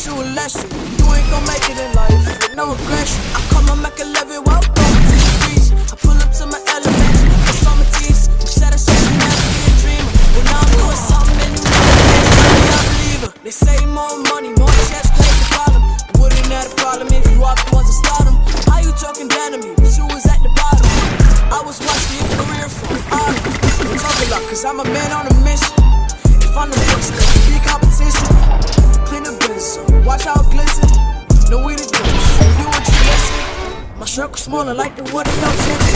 you a lesson. You ain't gon' make it in life with no aggression. I come on Mac 11, walk over to the beach. I pull up to my element, it's on my teeth. You said I should never be a dreamer. Well, now I'm doing something and you know it. I believe her. They say more money, more checks, play the problem. It wouldn't have a problem if you are the ones that start them. How you talking down to me, but you was at the bottom. I was watching your career from the bottom. Don't talk a lot, cause I'm a man on a mission. If I'm the best, there can be competition. Clean the business, watch how it glisten. Know we the difference, if you want to listen. My circle smaller like the water, no chance.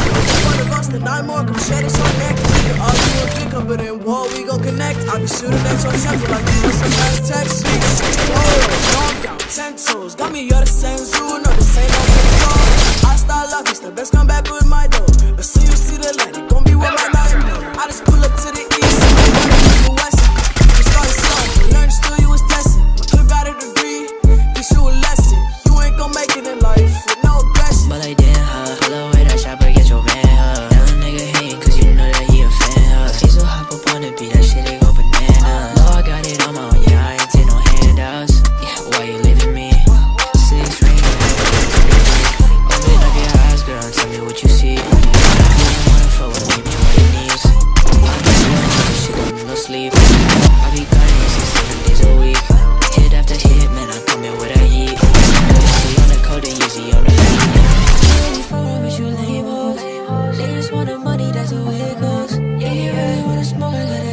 One of us, then 9 more, come share this on neck. We can argue and pick up, but in war we gon' connect. I be shooting at your temple like you some nice text. Oh, down, 10 toes, got me, you're the same zoo, no, the same old thing. I style lucky, the best come back with